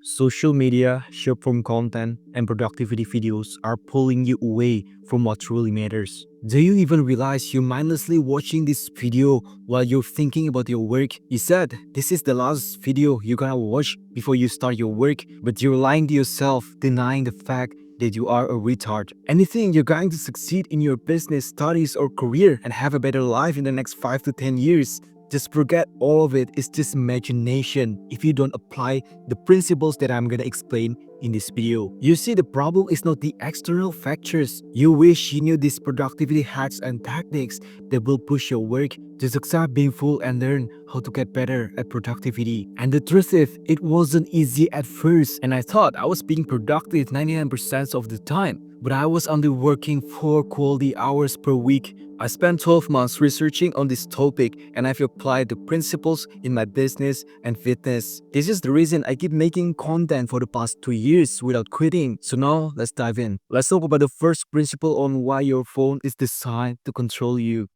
Social media, short form content, and productivity videos are pulling you away from what truly matters. Do you even realize you're mindlessly watching this video while you're thinking about your work? You said this is the last video you're gonna watch before you start your work, but you're lying to yourself, denying the fact that you are a retard. Anything you're going to succeed in your business, studies, or career and have a better life in the next 5 to 10 years. Just forget all of it. It's just imagination if you don't apply the principles that I'm gonna explain in this video. You see, the problem is not the external factors. You wish you knew these productivity hacks and tactics that will push your work to succeed being full and learn how to get better at productivity. And the truth is, it wasn't easy at first, and I thought I was being productive 99% of the time, but I was only working 4 quality hours per week. I spent 12 months researching on this topic, and I've applied the principles in my business and fitness. This is the reason I keep making content for the past 2 years without quitting. So now let's dive in. Let's talk about the first principle on why your phone is designed to control you.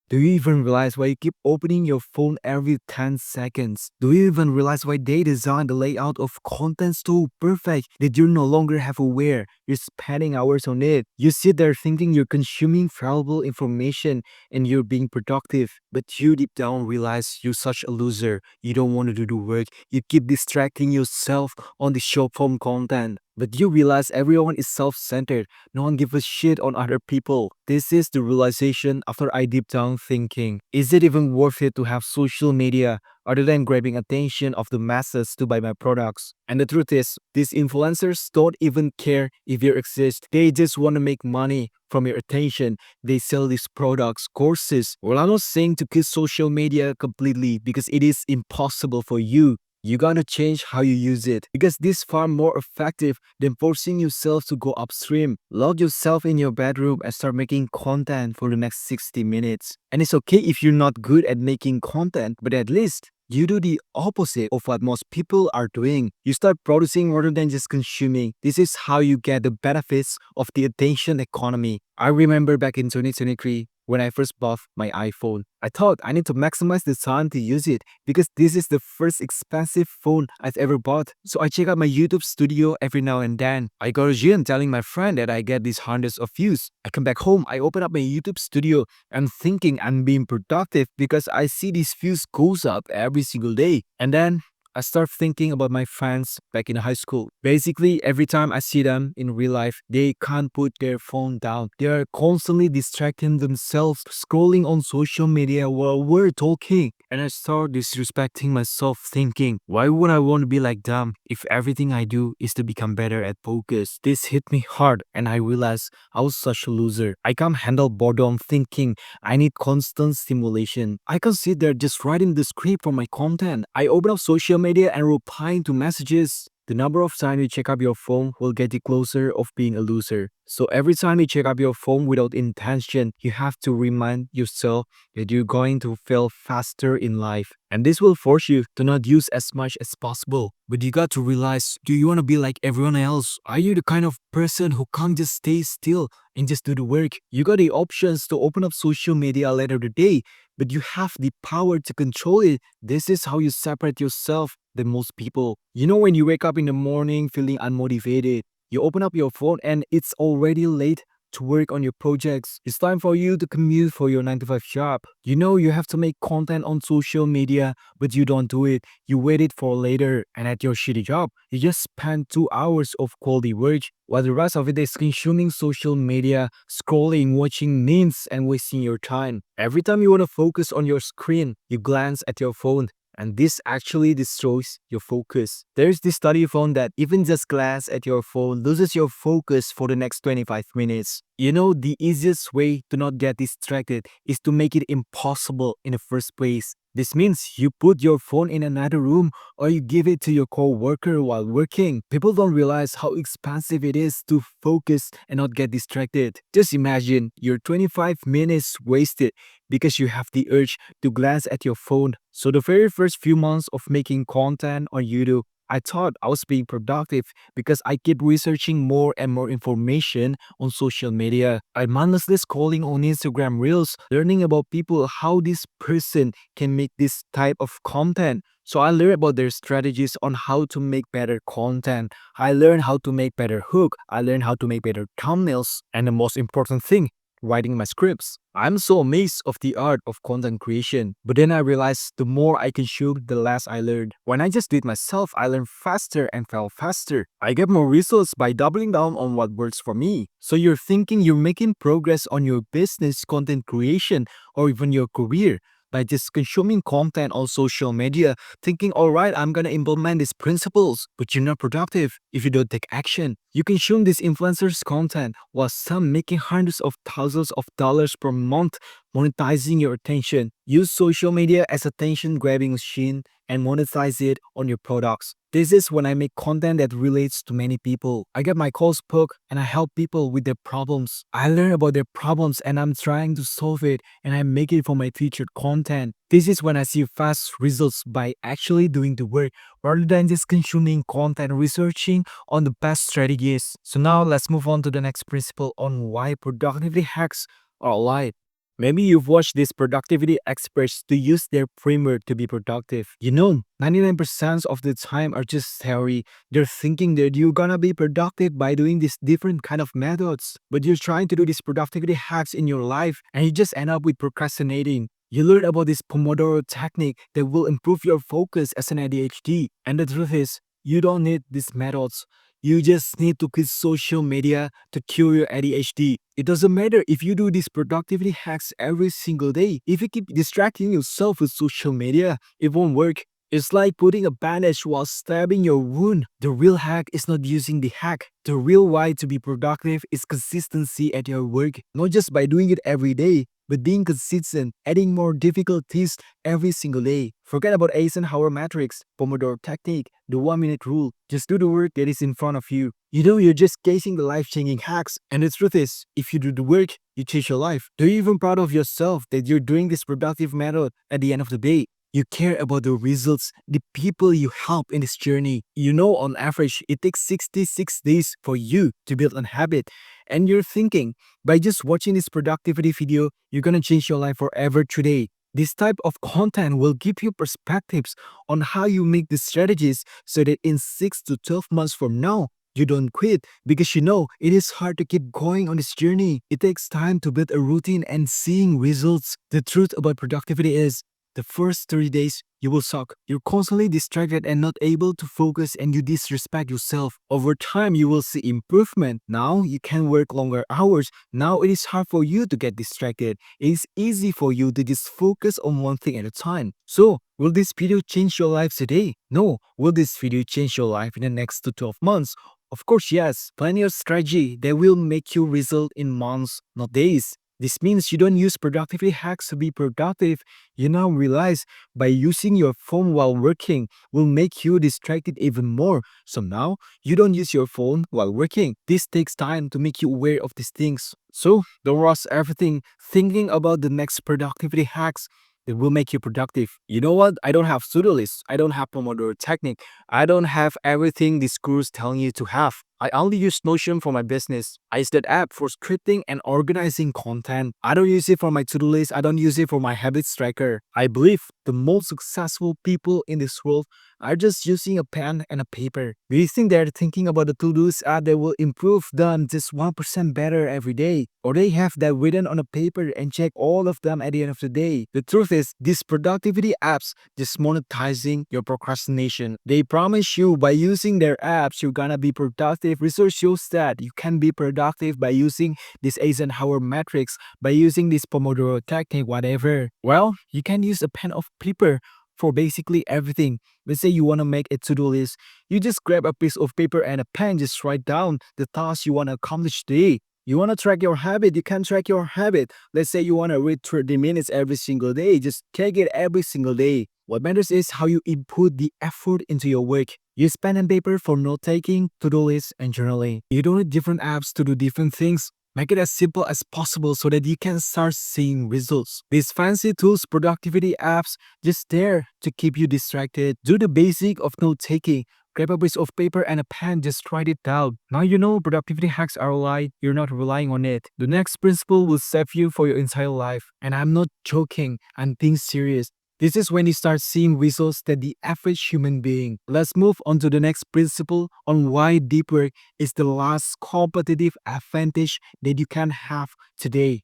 Do you even realize why you keep opening your phone every 10 seconds? Do you even realize why they designed the layout of content so perfect that you no longer have aware you're spending hours on it? You sit there thinking you're consuming valuable information and you're being productive, but you deep down realize you're such a loser. You don't want to do the work. You keep distracting yourself on the short form content. But you realize everyone is self-centered. No one gives a shit on other people. This is the realization after I deep down thinking. Is it even worth it to have social media other than grabbing attention of the masses to buy my products? And the truth is, these influencers don't even care if you exist. They just want to make money from your attention. They sell these products, courses. Well, I'm not saying to kill social media completely because it is impossible for you. You gotta change how you use it because this is far more effective than forcing yourself to go upstream. Lock yourself in your bedroom and start making content for the next 60 minutes. And it's okay if you're not good at making content, but at least you do the opposite of what most people are doing. You start producing rather than just consuming. This is how you get the benefits of the attention economy. I remember back in 2023, when I first bought my iPhone, I thought I need to maximize the time to use it because this is the first expensive phone I've ever bought. So I check out my YouTube studio every now and then. I go to gym telling my friend that I get these hundreds of views. I come back home, I open up my YouTube studio and thinking I'm being productive because I see these views goes up every single day. And then I start thinking about my friends back in high school. Basically, every time I see them in real life, they can't put their phone down. They are constantly distracting themselves, scrolling on social media while we're talking. And I start disrespecting myself, thinking, why would I want to be like them if everything I do is to become better at focus? This hit me hard, and I realized I was such a loser. I can't handle boredom, thinking I need constant stimulation. I can't sit there just writing the script for my content. I open up social media and replying to messages. The number of times you check up your phone will get you closer of being a loser. So every time you check up your phone without intention, you have to remind yourself that you're going to fail faster in life. And this will force you to not use as much as possible. But you got to realize, do you want to be like everyone else? Are you the kind of person who can't just stay still and just do the work? You got the options to open up social media later today, but you have the power to control it. This is how you separate yourself than most people. You know, when you wake up in the morning feeling unmotivated, you open up your phone and it's already late to work on your projects. It's time for you to commute for your 9 to 5 job. You know you have to make content on social media, but you don't do it. You wait it for later. And at your shitty job, you just spend 2 hours of quality work while the rest of it is consuming social media, scrolling, watching memes, and wasting your time. Every time you want to focus on your screen, you glance at your phone. And this actually destroys your focus. There's this study found that even just glance at your phone loses your focus for the next 25 minutes. You know, the easiest way to not get distracted is to make it impossible in the first place. This means you put your phone in another room or you give it to your co-worker while working. People don't realize how expensive it is to focus and not get distracted. Just imagine your 25 minutes wasted because you have the urge to glance at your phone. So the very first few months of making content on YouTube, I thought I was being productive because I kept researching more and more information on social media. I'm mindlessly scrolling on Instagram Reels, learning about people how this person can make this type of content. So I learned about their strategies on how to make better content. I learned how to make better hook. I learned how to make better thumbnails. And the most important thing, writing my scripts. I'm so amazed of the art of content creation. But then I realized the more I consumed, the less I learned. When I just did myself, I learned faster and fell faster. I get more results by doubling down on what works for me. So you're thinking you're making progress on your business, content creation, or even your career by just consuming content on social media, thinking, all right, I'm gonna implement these principles, but you're not productive if you don't take action. You consume these influencers' content while some making hundreds of thousands of dollars per month monetizing your attention. Use social media as attention grabbing machine and monetize it on your products. This is when I make content that relates to many people. I get my calls booked and I help people with their problems. I learn about their problems and I'm trying to solve it and I make it for my featured content. This is when I see fast results by actually doing the work rather than just consuming content, researching on the best strategies. So now let's move on to the next principle on why productivity hacks are a lie. Maybe you've watched these productivity experts to use their framework to be productive. 99% of the time are just theory. They're thinking that you're gonna be productive by doing these different kind of methods. But you're trying to do these productivity hacks in your life and you just end up with procrastinating. You learn about this Pomodoro technique that will improve your focus as an ADHD. And the truth is, you don't need these methods. You just need to quit social media to cure your ADHD. It doesn't matter if you do these productivity hacks every single day. If you keep distracting yourself with social media, it won't work. It's like putting a bandage while stabbing your wound. The real hack is not using the hack. The real why to be productive is consistency at your work, not just by doing it every day, but being consistent, adding more difficulties every single day. Forget about Eisenhower matrix, Pomodoro technique, the 1 minute rule. Just do the work that is in front of you. You're just chasing the life-changing hacks. And the truth is, if you do the work, you change your life. Are you even proud of yourself that you're doing this productive method at the end of the day? You care about the results, the people you help in this journey. On average, it takes 66 days for you to build a habit. And you're thinking, by just watching this productivity video, you're gonna change your life forever today. This type of content will give you perspectives on how you make the strategies so that in 6 to 12 months from now, you don't quit because it is hard to keep going on this journey. It takes time to build a routine and seeing results. The truth about productivity is, the first 30 days, you will suck. You're constantly distracted and not able to focus and you disrespect yourself. Over time, you will see improvement. Now, you can work longer hours. Now, it is hard for you to get distracted. It is easy for you to just focus on one thing at a time. So, will this video change your life today? No. Will this video change your life in the next 12 months? Of course, yes. Plan your strategy that will make you result in months, not days. This means you don't use productivity hacks to be productive. You now realize by using your phone while working will make you distracted even more. So now you don't use your phone while working. This takes time to make you aware of these things. So don't rush everything thinking about the next productivity hacks that will make you productive. You know what? I don't have to-do lists. I don't have Pomodoro technique. I don't have everything these gurus telling you to have. I only use Notion for my business. I use that app for scripting and organizing content. I don't use it for my to-do list. I don't use it for my habits tracker. I believe the most successful people in this world are just using a pen and a paper. Do you think they're thinking about the to-dos app that will improve them just 1% better every day? Or they have that written on a paper and check all of them at the end of the day? The truth is, these productivity apps just monetizing your procrastination. They promise you by using their apps, you're gonna be productive. Research shows that you can be productive by using this Eisenhower matrix, by using this Pomodoro technique, whatever. Well, you can use a pen of paper for basically everything. Let's say you want to make a to-do list. You just grab a piece of paper and a pen, just write down the tasks you want to accomplish today. You want to track your habit, you can track your habit. Let's say you want to read 30 minutes every single day, just take it every single day. What matters is how you input the effort into your work. Use pen and paper for note-taking, to-do lists, and journaling. You don't need different apps to do different things. Make it as simple as possible so that you can start seeing results. These fancy tools, productivity apps, just there to keep you distracted. Do the basic of note-taking. grab a piece of paper and a pen, just write it down. Now you know productivity hacks are a lie, you're not relying on it. The next principle will save you for your entire life. And I'm not joking, I'm being serious. This is when you start seeing results that the average human being. Let's move on to the next principle on why deep work is the last competitive advantage that you can have today.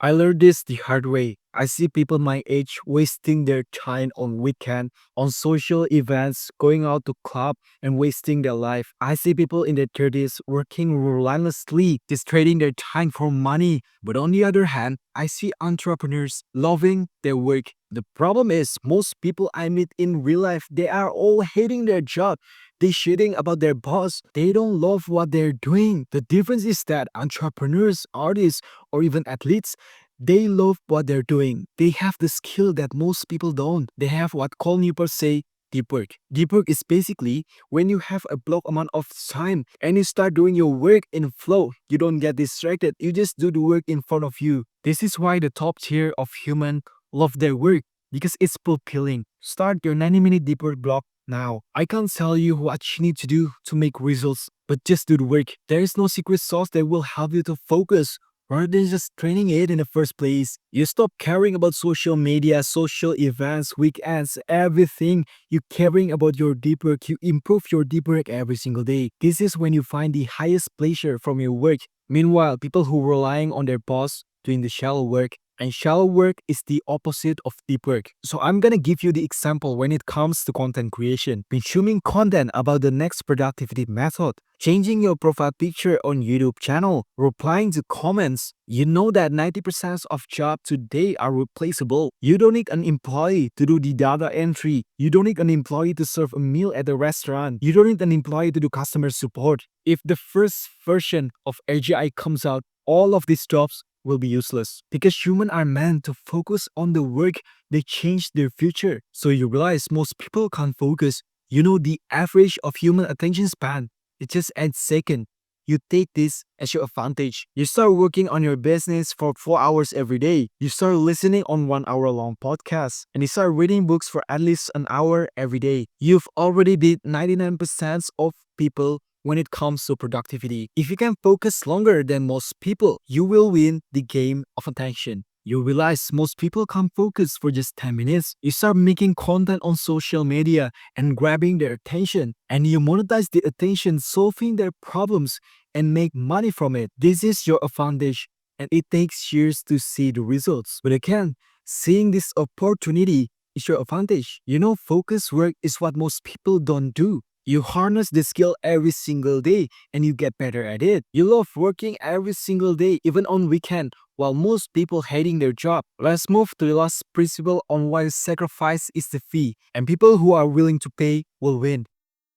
I learned this the hard way. I see people my age wasting their time on weekend, on social events, going out to club and wasting their life. I see people in their 30s working relentlessly, just trading their time for money. But on the other hand, I see entrepreneurs loving their work. The problem is most people I meet in real life, they are all hating their job. They shitting about their boss. They don't love what they're doing. The difference is that entrepreneurs, artists, or even athletes, they love what they're doing. They have the skill that most people don't. They have what Cal Newport say, deep work. Deep work is basically when you have a block amount of time and you start doing your work in flow. You don't get distracted. You just do the work in front of you. This is why the top tier of human love their work because it's fulfilling. Start your 90-minute deep work block now. I can't tell you what you need to do to make results, but just do the work. There is no secret sauce that will help you to focus rather than just training it in the first place. You stop caring about social media, social events, weekends, everything. You caring about your deep work. You improve your deep work every single day. This is when you find the highest pleasure from your work. Meanwhile, people who relying on their boss doing the shallow work, and shallow work is the opposite of deep work. So I'm gonna give you the example when it comes to content creation. Consuming content about the next productivity method, changing your profile picture on YouTube channel, replying to comments. You know that 90% of jobs today are replaceable. You don't need an employee to do the data entry. You don't need an employee to serve a meal at a restaurant. You don't need an employee to do customer support. If the first version of AGI comes out, all of these jobs will be useless because humans are meant to focus on the work they change their future. So you realize most people can't focus. You know the average of human attention span, it's just 8 seconds. You take this as your advantage. You start working on your business for 4 hours every day. You start listening on 1 hour long podcasts and you start reading books for at least an hour every day. You've already beat 99% of people when it comes to productivity. If you can focus longer than most people, you will win the game of attention. You realize most people can't focus for just 10 minutes. You start making content on social media and grabbing their attention, and you monetize the attention, solving their problems and make money from it. This is your advantage, and it takes years to see the results. But again, seeing this opportunity is your advantage. You know, focus work is what most people don't do. You harness the skill every single day and you get better at it. You love working every single day, even on weekend, while most people hating their job. Let's move to the last principle on why sacrifice is the fee, and people who are willing to pay will win.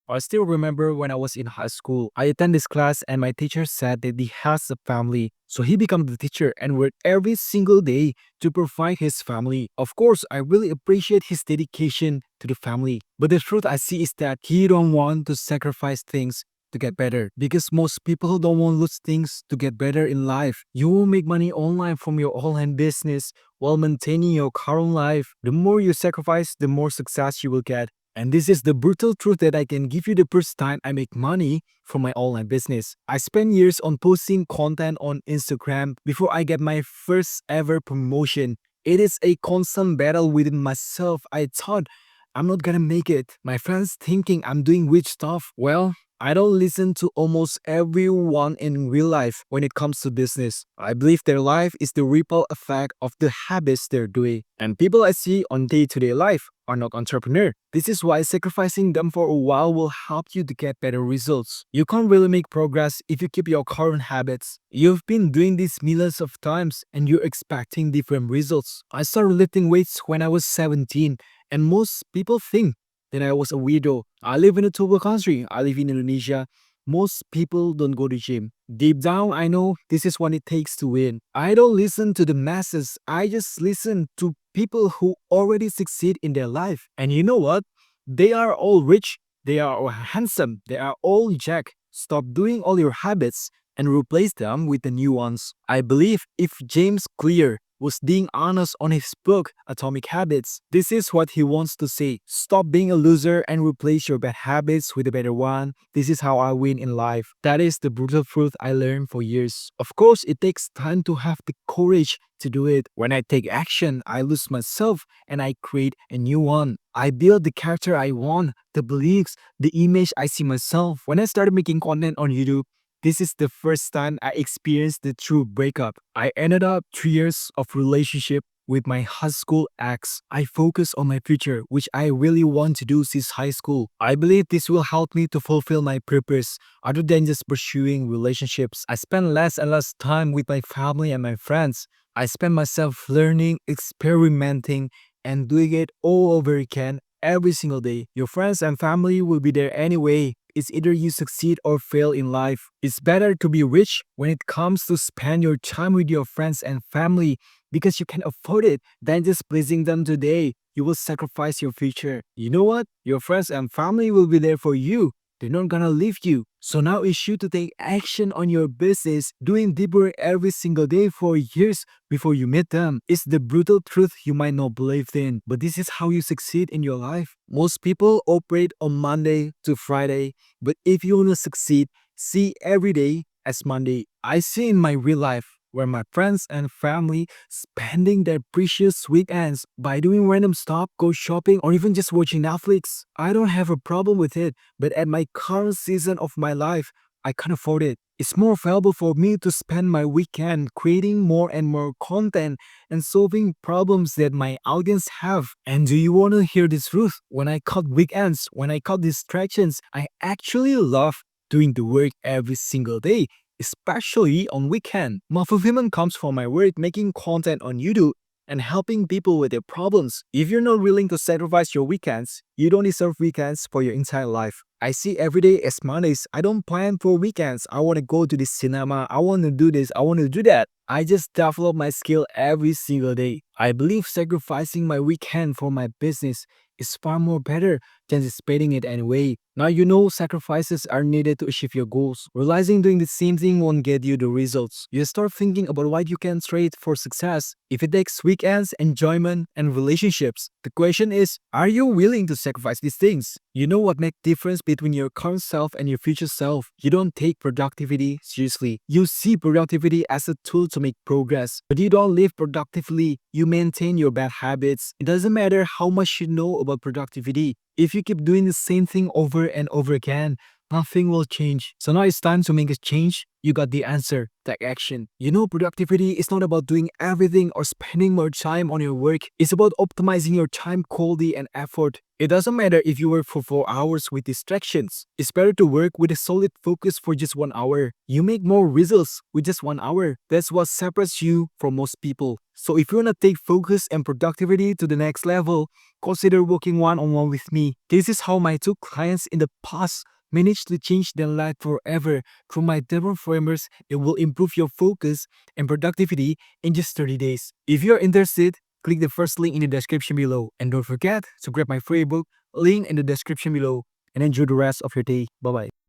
I still remember when I was in high school, I attended this class and my teacher said that he has a family. So he became the teacher and worked every single day to provide his family. Of course, I really appreciate his dedication to the family. But the truth I see is that he don't want to sacrifice things to get better because most people don't want to lose things to get better in life. You will make money online from your online business while maintaining your current life. The more you sacrifice, the more success you will get. And this is the brutal truth that I can give you the first time I make money from my online business. I spent years on posting content on Instagram before I get my first ever promotion. It is a constant battle within myself. I thought I'm not gonna make it. My friends thinking I'm doing weird stuff. Well, I don't listen to almost everyone in real life when it comes to business. I believe their life is the ripple effect of the habits they're doing. And people I see on day-to-day life are not entrepreneurs. This is why sacrificing them for a while will help you to get better results. You can't really make progress if you keep your current habits. You've been doing this millions of times and you're expecting different results. I started lifting weights when I was 17 and most people think that I was a weirdo. I live in a third world country. I live in Indonesia. Most people don't go to gym. Deep down, I know this is what it takes to win. I don't listen to the masses. I just listen to people who already succeed in their life. And you know what? They are all rich. They are all handsome. They are all jack. Stop doing all your habits and replace them with the new ones. I believe if James Clear was being honest on his book, Atomic Habits. This is what he wants to say. Stop being a loser and replace your bad habits with a better one. This is how I win in life. That is the brutal truth I learned for years. Of course, it takes time to have the courage to do it. When I take action, I lose myself and I create a new one. I build the character I want, the beliefs, the image I see myself. When I started making content on YouTube, this is the first time I experienced the true breakup. I ended up 3 years of relationship with my high school ex. I focus on my future, which I really want to do since high school. I believe this will help me to fulfill my purpose other than just pursuing relationships. I spend less and less time with my family and my friends. I spend myself learning, experimenting, and doing it all over again every single day. Your friends and family will be there anyway. It's either you succeed or fail in life. It's better to be rich when it comes to spend your time with your friends and family because you can afford it than just pleasing them today. You will sacrifice your future. You know what? Your friends and family will be there for you. They're not gonna leave you. So now it's you to take action on your business, doing deeper every single day for years before you meet them. It's the brutal truth you might not believe in, but this is how you succeed in your life. Most people operate on Monday to Friday, but if you want to succeed, see every day as Monday. I see in my real life where my friends and family spending their precious weekends by doing random stuff, go shopping, or even just watching Netflix. I don't have a problem with it, but at my current season of my life, I can't afford it. It's more valuable for me to spend my weekend creating more and more content and solving problems that my audience have. And do you want to hear the truth? When I cut weekends, when I cut distractions, I actually love doing the work every single day, especially on weekend. My fulfillment comes from my work making content on YouTube and helping people with their problems. If you're not willing to sacrifice your weekends, you don't deserve weekends for your entire life. I see every day as Mondays. I don't plan for weekends. I want to go to the cinema. I want to do this. I want to do that. I just develop my skill every single day. I believe sacrificing my weekend for my business is far more better than just spending it anyway. Now you know sacrifices are needed to achieve your goals. Realizing doing the same thing won't get you the results. You start thinking about what you can trade for success. If it takes weekends, enjoyment, and relationships, the question is, are you willing to sacrifice these things? You know what makes difference between your current self and your future self? You don't take productivity seriously. You see productivity as a tool to make progress, but you don't live productively. You maintain your bad habits. It doesn't matter how much you know about productivity. If you keep doing the same thing over and over again, nothing will change. So now it's time to make a change. You got the answer. Take action. You know, productivity is not about doing everything or spending more time on your work. It's about optimizing your time, quality, and effort. It doesn't matter if you work for 4 hours with distractions. It's better to work with a solid focus for just 1 hour. You make more results with just 1 hour. That's what separates you from most people. So if you want to take focus and productivity to the next level, consider working one-on-one with me. This is how my 2 clients in the past managed to change their life forever. Through my different frameworks, it will improve your focus and productivity in just 30 days. If you're interested, click the first link in the description below. And don't forget to grab my free book, link in the description below. And enjoy the rest of your day. Bye-bye.